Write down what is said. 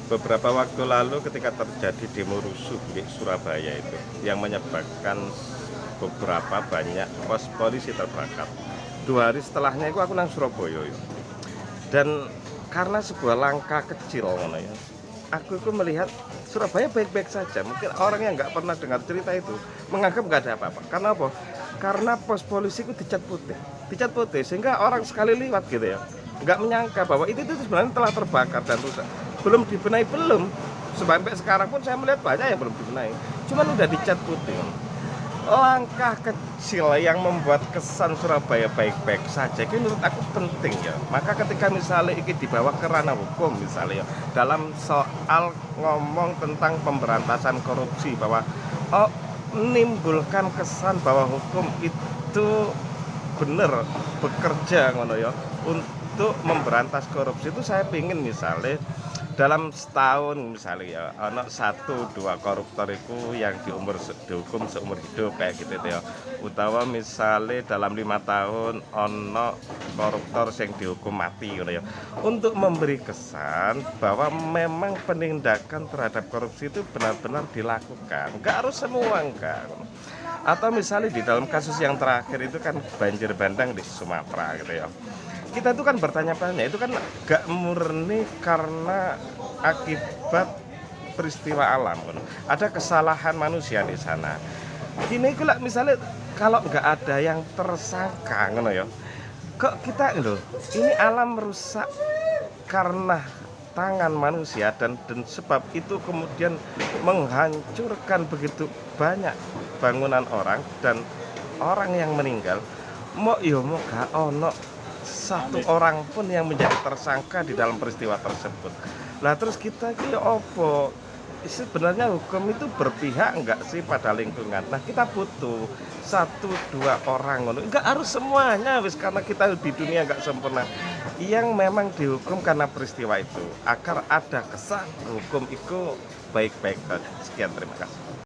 Beberapa waktu lalu ketika terjadi demo rusuh di Surabaya itu yang menyebabkan beberapa banyak pos polisi terbakar. 2 hari setelahnya itu aku nang Surabaya yo. Dan karena sebuah langkah kecil ngono ya, aku itu melihat Surabaya baik-baik saja. Mungkin orang yang nggak pernah dengar cerita itu menganggap nggak ada apa-apa. Karena apa? Karena pos polisi itu dicat putih sehingga orang sekali lewat gitu ya, nggak menyangka bahwa itu sebenarnya telah terbakar dan rusak. Belum dibenahi belum. Sampai sekarang pun saya melihat banyak yang belum dibenahi. Cuman udah dicat putih. Langkah kecil yang membuat kesan Surabaya baik-baik saja itu menurut aku penting ya. Maka ketika misalnya ini dibawa ke ranah hukum misalnya ya, dalam soal ngomong tentang pemberantasan korupsi bahwa oh, menimbulkan kesan bahwa hukum itu benar bekerja ngono ya untuk memberantas korupsi, itu saya pingin misalnya dalam setahun misalnya ya ono 1-2 koruptor itu yang dihukum seumur hidup kayak gitu ya, utawa misalnya dalam 5 tahun ono koruptor yang dihukum mati gitu ya, untuk memberi kesan bahwa memang penindakan terhadap korupsi itu benar-benar dilakukan, nggak harus semua enggak. Atau misalnya di dalam kasus yang terakhir itu kan banjir bandang di Sumatera gitu ya, kita itu kan bertanya-tanya, itu kan gak murni karena akibat peristiwa alam kan. Ada kesalahan manusia di sana. Gini kalau misalnya kalau nggak ada yang tersangka ngono ya, kok kita loh, ini alam rusak karena tangan manusia dan sebab itu kemudian menghancurkan begitu banyak bangunan orang dan orang yang meninggal. Mau yo mau gak ono satu orang pun yang menjadi tersangka di dalam peristiwa tersebut. Lah terus kita ki opo? Sebenarnya hukum itu berpihak enggak sih pada lingkungan? Nah kita butuh 1-2 orang ngono. Enggak harus semuanya wis, karena kita di dunia enggak sempurna. Yang memang dihukum karena peristiwa itu, agar ada kesan hukum itu baik-baik saja. Sekian, terima kasih.